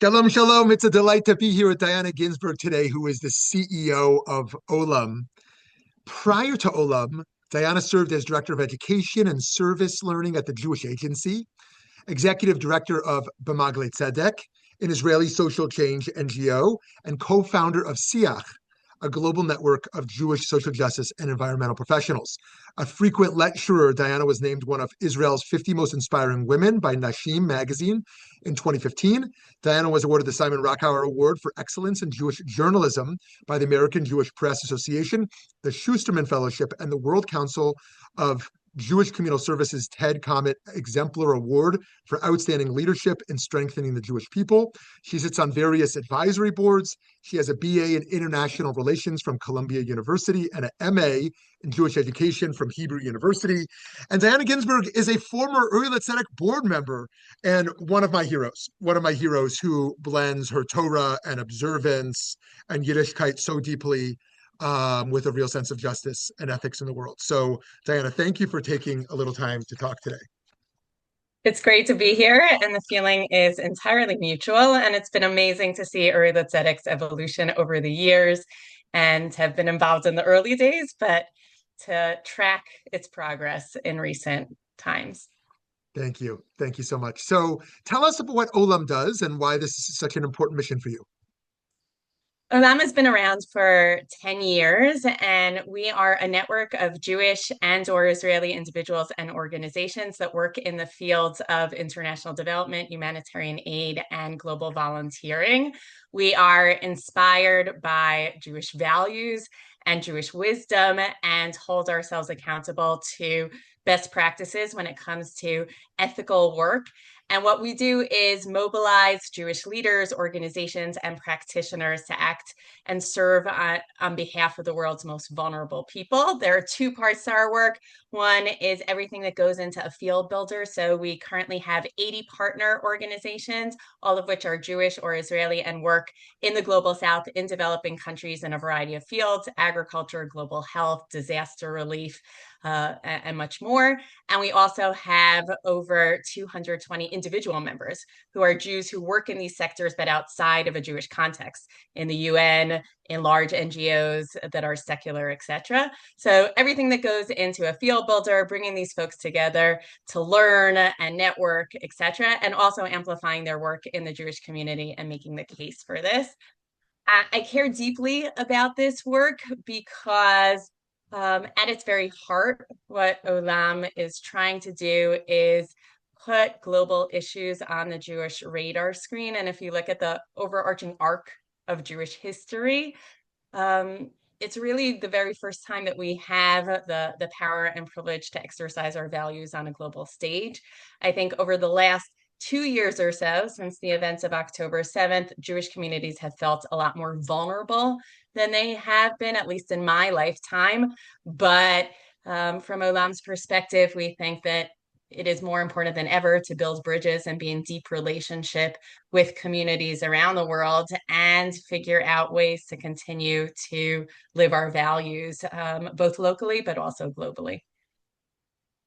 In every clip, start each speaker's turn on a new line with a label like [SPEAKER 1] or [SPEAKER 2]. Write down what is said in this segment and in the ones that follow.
[SPEAKER 1] Shalom, shalom. It's a delight to be here with Dyonna Ginsburg today, who is the CEO of OLAM. Prior to OLAM, Dyonna served as Director of Education and Service Learning at the Jewish Agency, Executive Director of Bema'aglei Tzedek, an Israeli social change NGO, and co-founder of Siach, a global network of Jewish social justice and environmental professionals. A frequent lecturer, Dyonna was named one of Israel's 50 most inspiring women by Nashim magazine in 2015. Dyonna was awarded the Simon Rockower Award for Excellence in Jewish Journalism by the American Jewish Press Association, the Schusterman Fellowship, and the World Council of Jewish Communal Services TED Comet Exemplar Award for outstanding leadership in strengthening the Jewish people. She sits on various advisory boards. She has a BA in International Relations from Columbia University and an MA in Jewish Education from Hebrew University. And Dyonna Ginsburg is a former OLAM Tzedek board member and one of my heroes who blends her Torah and observance and Yiddishkeit so deeply with a real sense of justice and ethics in the world. So, Dyonna, thank you for taking a little time to talk today.
[SPEAKER 2] It's great to be here, and the feeling is entirely mutual. And it's been amazing to see OLAM Tzedek's evolution over the years and have been involved in the early days, but to track its progress in recent times.
[SPEAKER 1] Thank you. Thank you so much. So, tell us about what OLAM does and why this is such an important mission for you.
[SPEAKER 2] OLAM has been around for 10 years, and we are a network of Jewish and/or Israeli individuals and organizations that work in the fields of international development, humanitarian aid, and global volunteering. We are inspired by Jewish values and Jewish wisdom and hold ourselves accountable to best practices when it comes to ethical work. And what we do is mobilize Jewish leaders, organizations, and practitioners to act and serve on behalf of the world's most vulnerable people. There are two parts to our work. One is everything that goes into a field builder. So we currently have 80 partner organizations, all of which are Jewish or Israeli, and work in the global south in developing countries in a variety of fields: agriculture, global health, disaster relief, and much more. And we also have over 220 individual members who are Jews who work in these sectors, but outside of a Jewish context, in the UN, in large NGOs that are secular, etc. So everything that goes into a field builder, bringing these folks together to learn and network, etc., and also amplifying their work in the Jewish community and making the case for this. I care deeply about this work because at its very heart, what OLAM is trying to do is put global issues on the Jewish radar screen. And if you look at the overarching arc of Jewish history, it's really the very first time that we have the power and privilege to exercise our values on a global stage. I think over the last 2 years or so, since the events of October 7th, Jewish communities have felt a lot more vulnerable than they have been, at least in my lifetime. But from OLAM's perspective, we think that it is more important than ever to build bridges and be in deep relationship with communities around the world and figure out ways to continue to live our values, both locally but also globally.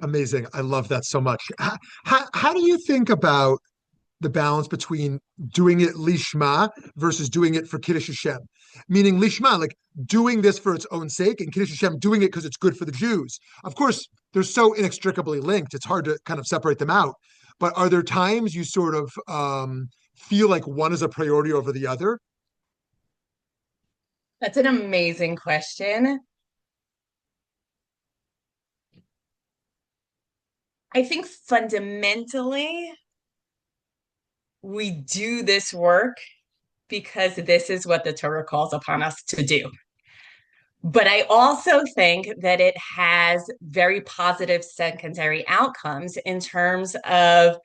[SPEAKER 1] Amazing. I love that so much. How do you think about the balance between doing it lishma versus doing it for Kiddush Hashem? Meaning lishma, like doing this for its own sake, and Kiddush Hashem, doing it because it's good for the Jews. Of course, they're so inextricably linked, it's hard to kind of separate them out. But are there times you sort of feel like one is a priority over the other?
[SPEAKER 2] That's an amazing question. I think fundamentally, we do this work because this is what the Torah calls upon us to do. But I also think that it has very positive secondary outcomes in terms of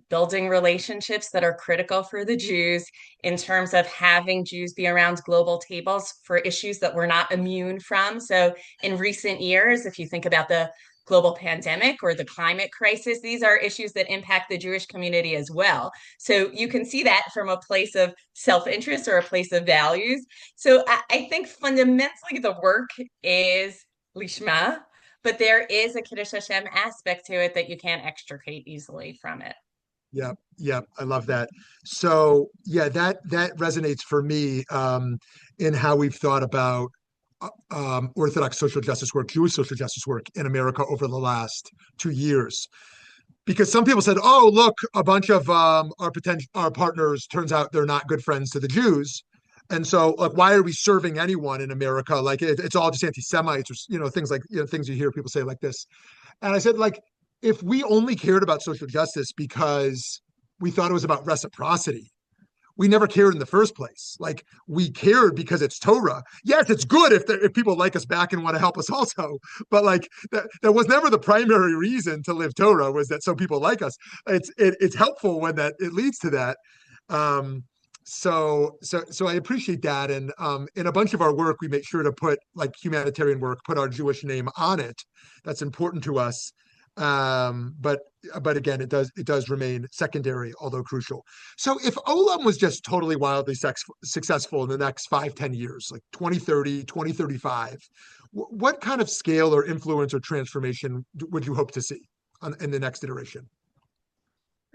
[SPEAKER 2] building relationships that are critical for the Jews, in terms of having Jews be around global tables for issues that we're not immune from. So in recent years, if you think about the global pandemic or the climate crisis, these are issues that impact the Jewish community as well. So you can see that from a place of self-interest or a place of values. So I think fundamentally the work is lishma, but there is a Kiddush Hashem aspect to it that you can't extricate easily from it.
[SPEAKER 1] Yeah, yeah, I love that. So yeah, that resonates for me in how we've thought about Orthodox social justice work, Jewish social justice work in America over the last 2 years. Because some people said, "Oh, look, a bunch of our partners turns out they're not good friends to the Jews." And so, like, why are we serving anyone in America? Like, it's all just anti-Semites, or things like things you hear people say like this. And I said, like, if we only cared about social justice because we thought it was about reciprocity, we never cared in the first place. Like, we cared because it's Torah. Yes, it's good if people like us back and want to help us also, but like that was never the primary reason to live Torah, was that so people like us. It's helpful when that it leads to that. So I appreciate that, and in a bunch of our work, we make sure to put, like, humanitarian work, put our Jewish name on it. That's important to us. But again, it does remain secondary, although crucial. So if OLAM was just totally wildly successful in the next 5, 10 years, like 2030, 2035, what kind of scale or influence or transformation would you hope to see in the next iteration?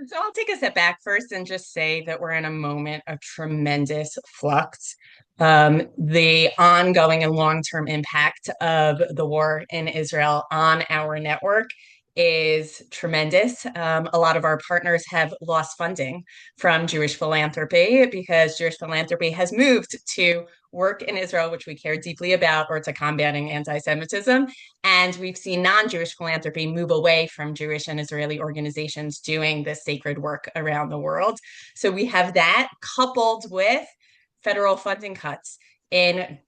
[SPEAKER 2] So I'll take a step back first and just say that we're in a moment of tremendous flux. The ongoing and long-term impact of the war in Israel on our network is tremendous. A lot of our partners have lost funding from Jewish philanthropy because Jewish philanthropy has moved to work in Israel, which we care deeply about, or to combating anti-Semitism. And we've seen non-Jewish philanthropy move away from Jewish and Israeli organizations doing this sacred work around the world. So we have that coupled with federal funding cuts in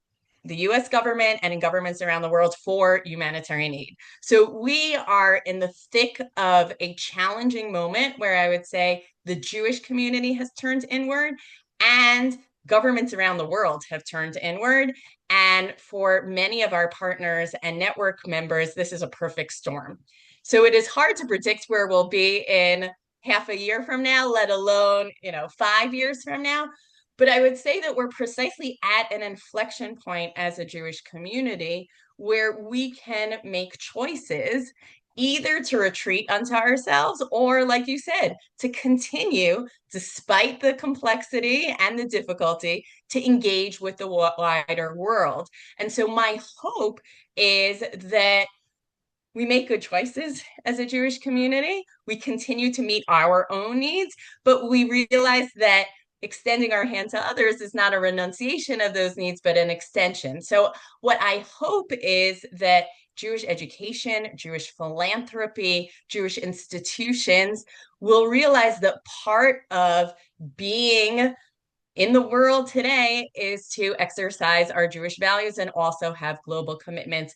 [SPEAKER 2] the US government and in governments around the world for humanitarian aid. So we are in the thick of a challenging moment where I would say the Jewish community has turned inward and governments around the world have turned inward. And for many of our partners and network members, this is a perfect storm. So it is hard to predict where we'll be in half a year from now, let alone, 5 years from now. But I would say that we're precisely at an inflection point as a Jewish community where we can make choices either to retreat unto ourselves or, like you said, to continue, despite the complexity and the difficulty, to engage with the wider world. And so my hope is that we make good choices as a Jewish community. We continue to meet our own needs, but we realize that extending our hand to others is not a renunciation of those needs, but an extension. So, what I hope is that Jewish education, Jewish philanthropy, Jewish institutions will realize that part of being in the world today is to exercise our Jewish values and also have global commitments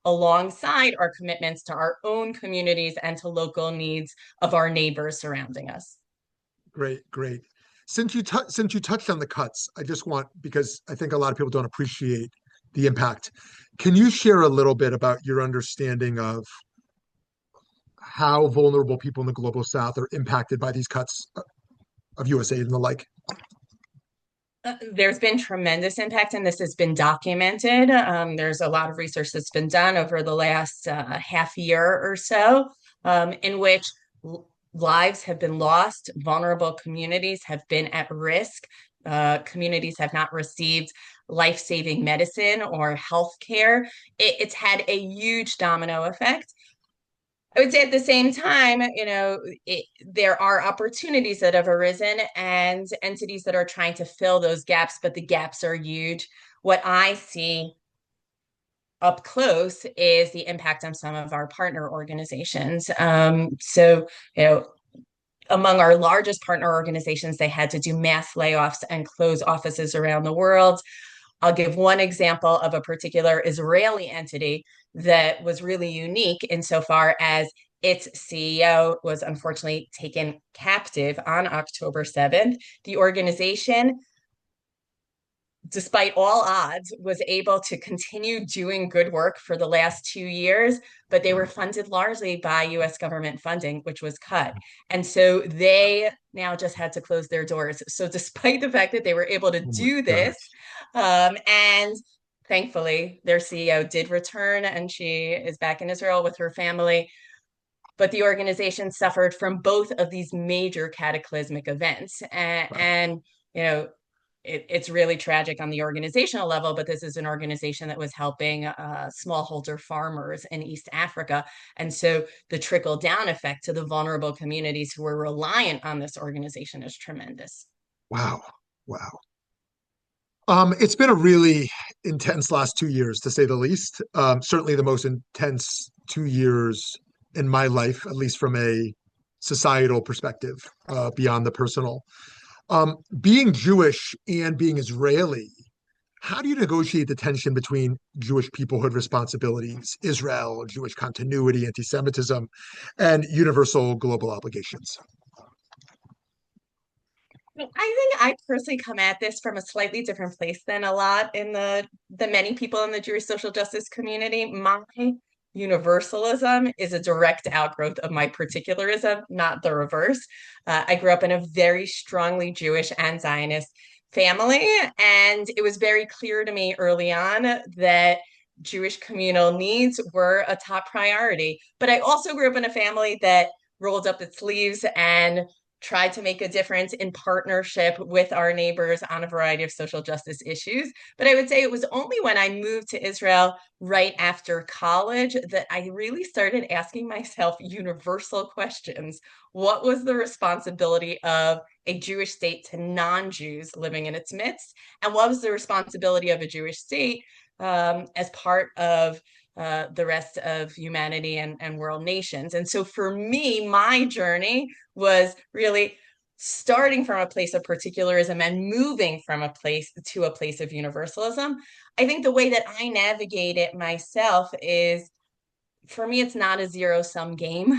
[SPEAKER 2] alongside our commitments to our own communities and to local needs of our neighbors surrounding us.
[SPEAKER 1] Great, great. Since you touched on the cuts, I just want, because I think a lot of people don't appreciate the impact. Can you share a little bit about your understanding of how vulnerable people in the global south are impacted by these cuts of USAID and the like?
[SPEAKER 2] There's been tremendous impact, and this has been documented. There's a lot of research that's been done over the last half year or so, in which lives have been lost, vulnerable communities have been at risk, communities have not received life-saving medicine or health care. It's had a huge domino effect. I would say at the same time, there are opportunities that have arisen and entities that are trying to fill those gaps, but the gaps are huge. What I see up close is the impact on some of our partner organizations. Among our largest partner organizations, they had to do mass layoffs and close offices around the world. I'll give one example of a particular Israeli entity that was really unique insofar as its CEO was unfortunately taken captive on October 7th. The organization, despite all odds, was able to continue doing good work for the last 2 years, but they were funded largely by US government funding, which was cut. And so they now just had to close their doors. So, despite the fact that they were able to
[SPEAKER 1] Oh my
[SPEAKER 2] do this,
[SPEAKER 1] gosh.
[SPEAKER 2] and thankfully their CEO did return and she is back in Israel with her family. but the organization suffered from both of these major cataclysmic events. And you know, it's really tragic on the organizational level, but this is an organization that was helping smallholder farmers in East Africa. And so the trickle down effect to the vulnerable communities who were reliant on this organization is tremendous.
[SPEAKER 1] Wow. Wow. It's been a really intense last 2 years, to say the least. Certainly the most intense 2 years in my life, at least from a societal perspective, beyond the personal. Being Jewish and being Israeli, how do you negotiate the tension between Jewish peoplehood responsibilities, Israel, Jewish continuity, anti-Semitism, and universal global obligations?
[SPEAKER 2] I think I personally come at this from a slightly different place than a lot in the many people in the Jewish social justice community. My universalism is a direct outgrowth of my particularism, not the reverse. I grew up in a very strongly Jewish and Zionist family, and it was very clear to me early on that Jewish communal needs were a top priority. But I also grew up in a family that rolled up its sleeves and tried to make a difference in partnership with our neighbors on a variety of social justice issues. But I would say it was only when I moved to Israel right after college that I really started asking myself universal questions. What was the responsibility of a Jewish state to non-Jews living in its midst? And what was the responsibility of a Jewish state as part of the rest of humanity and world nations? And so for me, my journey was really starting from a place of particularism and moving from a place to a place of universalism. I think the way that I navigate it myself is, for me, it's not a zero-sum game.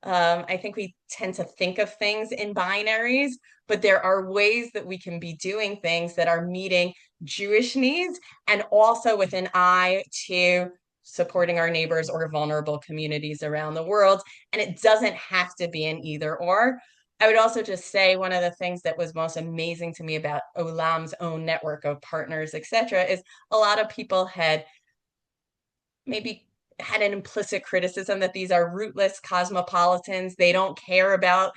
[SPEAKER 2] I think we tend to think of things in binaries, but there are ways that we can be doing things that are meeting Jewish needs and also with an eye to supporting our neighbors or vulnerable communities around the world. And it doesn't have to be an either or. I would also just say one of the things that was most amazing to me about OLAM's own network of partners, et cetera, is a lot of people had maybe had an implicit criticism that these are rootless cosmopolitans. They don't care about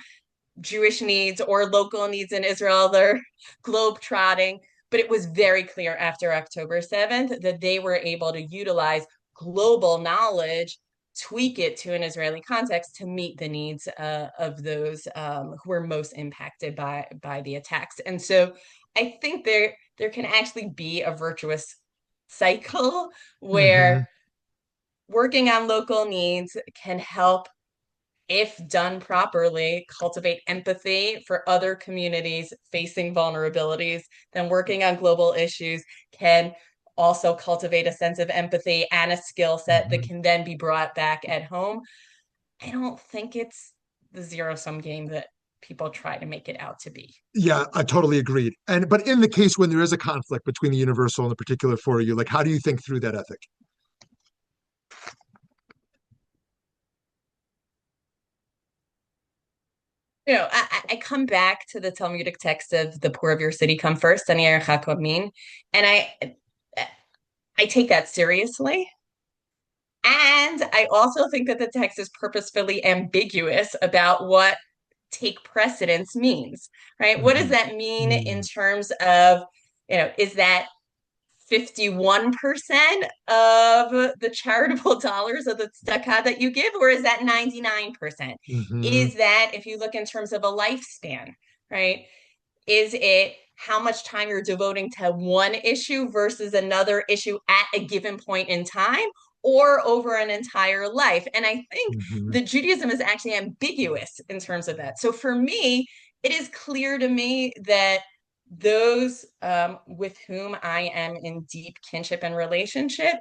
[SPEAKER 2] Jewish needs or local needs in Israel. They're globe-trotting. But it was very clear after October 7th that they were able to utilize global knowledge, tweak it to an Israeli context to meet the needs of those who were most impacted by the attacks. And so I think there can actually be a virtuous cycle
[SPEAKER 1] Mm-hmm.
[SPEAKER 2] where working on local needs can help, if done properly, cultivate empathy for other communities facing vulnerabilities. Then working on global issues can also cultivate a sense of empathy and a skill set that
[SPEAKER 1] Mm-hmm.
[SPEAKER 2] can then be brought back at home. I don't think it's the zero-sum game that people try to make it out to be.
[SPEAKER 1] Yeah, I totally agreed. And but in the case when there is a conflict between the universal and the particular for you, like how do you think through that ethic?
[SPEAKER 2] I come back to the Talmudic text of the poor of your city come first, and I take that seriously. And I also think that the text is purposefully ambiguous about what take precedence means, right? What does
[SPEAKER 1] Mm-hmm.
[SPEAKER 2] that mean in
[SPEAKER 1] Mm-hmm.
[SPEAKER 2] terms of, is that 51% of the charitable dollars of the tzedakah that you give, or is that 99%?
[SPEAKER 1] Mm-hmm.
[SPEAKER 2] Is that, if you look in terms of a lifespan, right? Is it how much time you're devoting to one issue versus another issue at a given point in time or over an entire life? And I think
[SPEAKER 1] Mm-hmm.
[SPEAKER 2] that Judaism is actually ambiguous in terms of that. So for me, it is clear to me that those with whom I am in deep kinship and relationship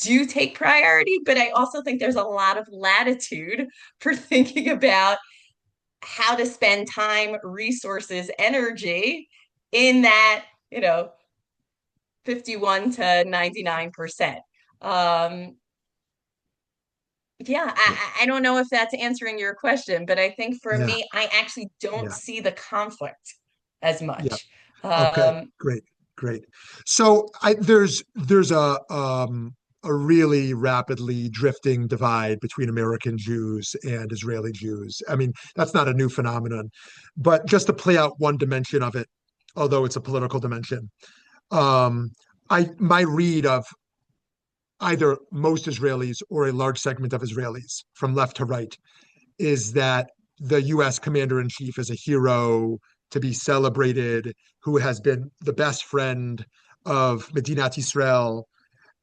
[SPEAKER 2] do take priority, but I also think there's a lot of latitude for thinking about how to spend time, resources, energy in that, 51 to 99%. Um, yeah,
[SPEAKER 1] Yeah.
[SPEAKER 2] I don't know if that's answering your question, but I think for
[SPEAKER 1] Yeah.
[SPEAKER 2] me, I actually don't
[SPEAKER 1] Yeah.
[SPEAKER 2] see the conflict as
[SPEAKER 1] Yeah.
[SPEAKER 2] much.
[SPEAKER 1] Okay. Great. Great. So there's a a really rapidly drifting divide between American Jews and Israeli Jews. I mean, that's not a new phenomenon, but just to play out one dimension of it, although it's a political dimension, um, my read of either most Israelis or a large segment of Israelis from left to right is that the US commander in chief is a hero to be celebrated, who has been the best friend of Medinat Israel.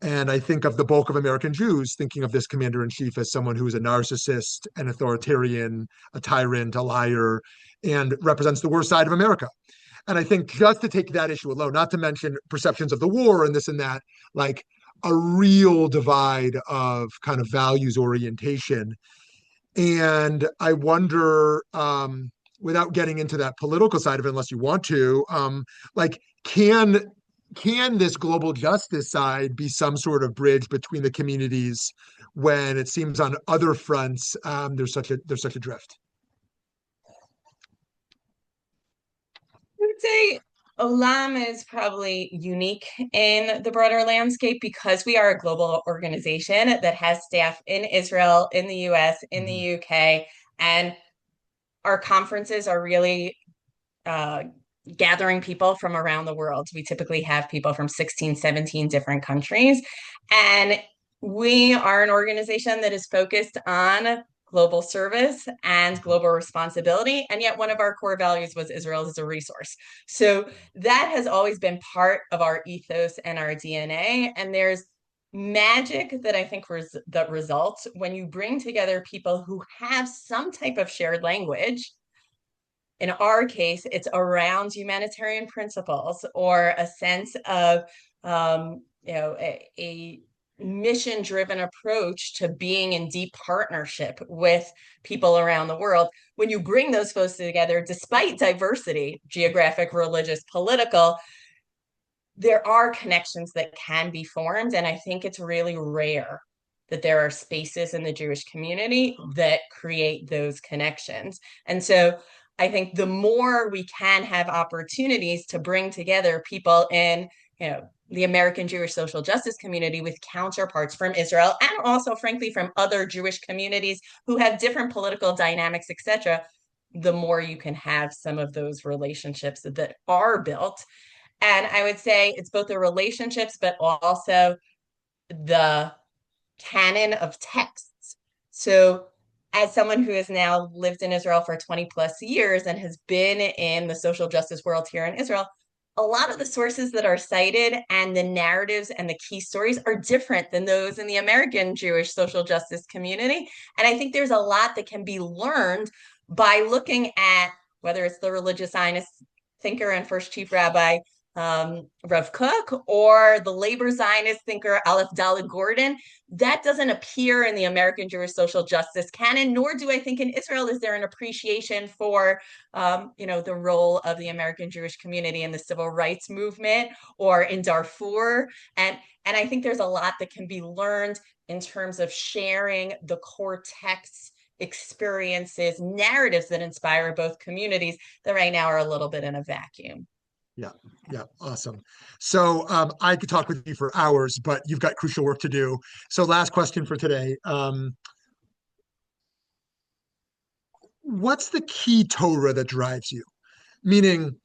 [SPEAKER 1] And I think of the bulk of American Jews thinking of this commander in chief as someone who is a narcissist, an authoritarian, a tyrant, a liar, and represents the worst side of America. And I think just to take that issue alone, not to mention perceptions of the war and this and that, like a real divide of kind of values orientation. And I wonder, without getting into that political side of it, unless you want to, like, can this global justice side be some sort of bridge between the communities when it seems on other fronts there's such a drift?
[SPEAKER 2] I would say OLAM is probably unique in the broader landscape because we are a global organization that has staff in Israel, in the US, in the UK, and our conferences are really gathering people from around the world. We typically have people from 16, 17 different countries. And we are an organization that is focused on global service and global responsibility. And yet one of our core values was Israel as a resource. So that has always been part of our ethos and our DNA. And there's magic that I think that results when you bring together people who have some type of shared language. In our case, it's around humanitarian principles or a sense of, a mission-driven approach to being in deep partnership with people around the world. When you bring those folks together, despite diversity, geographic, religious, political, there are connections that can be formed. And I think it's really rare that there are spaces in the Jewish community that create those connections. And so I think the more we can have opportunities to bring together people in, the American Jewish social justice community with counterparts from Israel and also, frankly, from other Jewish communities who have different political dynamics, etc., the more you can have some of those relationships that are built. And I would say it's both the relationships, but also the canon of texts. So as someone who has now lived in Israel for 20 plus years and has been in the social justice world here in Israel, a lot of the sources that are cited and the narratives and the key stories are different than those in the American Jewish social justice community. And I think there's a lot that can be learned by looking at whether it's the religious Zionist thinker and first chief rabbi Rav Kook or the labor Zionist thinker Aleph Dalet Gordon. That doesn't appear in the American Jewish social justice canon, nor do I think in Israel is there an appreciation for, the role of the American Jewish community in the civil rights movement or in Darfur. And I think there's a lot that can be learned in terms of sharing the core texts, experiences, narratives that inspire both communities that right now are a little bit in a vacuum.
[SPEAKER 1] Yeah, yeah, awesome. So I could talk with you for hours, but you've got crucial work to do. So last question for today. What's the key Torah that drives you? Meaning,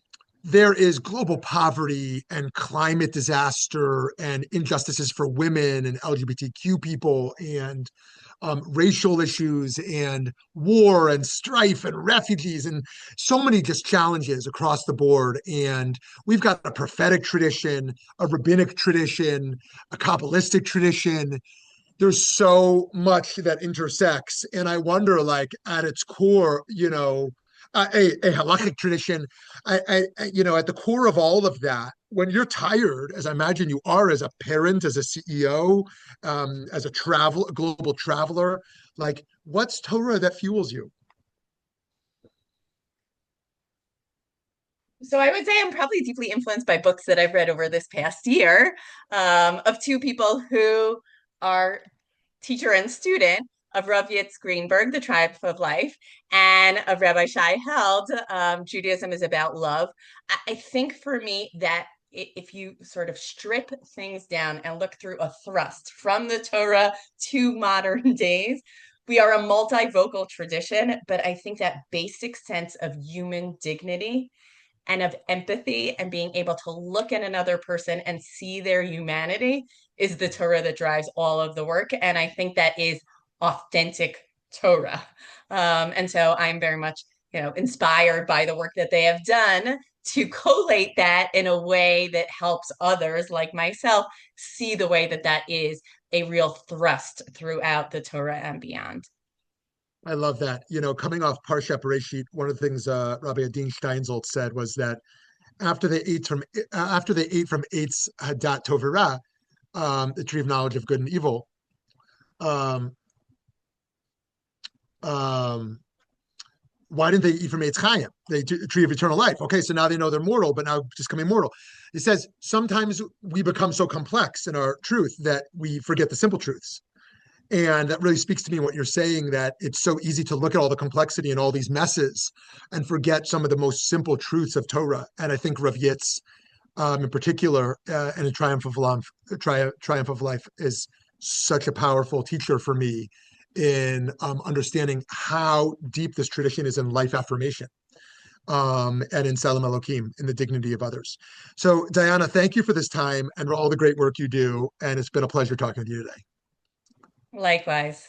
[SPEAKER 1] there is global poverty and climate disaster and injustices for women and LGBTQ people and racial issues and war and strife and refugees and so many just challenges across the board. And we've got a prophetic tradition, a rabbinic tradition, a Kabbalistic tradition. There's so much that intersects. And I wonder, like, at its core, a halachic tradition, at the core of all of that, when you're tired, as I imagine you are as a parent, as a CEO, as a global traveler, like, what's Torah that fuels you?
[SPEAKER 2] So I would say I'm probably deeply influenced by books that I've read over this past year, of two people who are teacher and student of Rav Yitz Greenberg, The Triumph of Life, and of Rabbi Shai Held, Judaism is About Love. I think for me that if you sort of strip things down and look through a thrust from the Torah to modern days, we are a multivocal tradition, but I think that basic sense of human dignity and of empathy and being able to look at another person and see their humanity is the Torah that drives all of the work. And I think that is authentic Torah. And so I'm very much, inspired by the work that they have done to collate that in a way that helps others like myself see the way that that is a real thrust throughout the Torah and beyond.
[SPEAKER 1] I love that. Coming off Parsha Bereshit, one of the things Rabbi Adin Steinsaltz said was that after they ate from Eitz Hadat Tovera, the tree of knowledge of good and evil, um, um, why didn't they eat from Eitz Chaim, the tree of eternal life? Okay, so now they know they're mortal, but now just becoming mortal. It says sometimes we become so complex in our truth that we forget the simple truths. And that really speaks to me what you're saying, that it's so easy to look at all the complexity and all these messes and forget some of the most simple truths of Torah. And I think Rav Yitz, in particular, and a Triumph of Life is such a powerful teacher for me in understanding how deep this tradition is in life affirmation, and in Salam Elohim, in the dignity of others. So, Dyonna, thank you for this time and for all the great work you do. And it's been a pleasure talking with you today.
[SPEAKER 2] Likewise.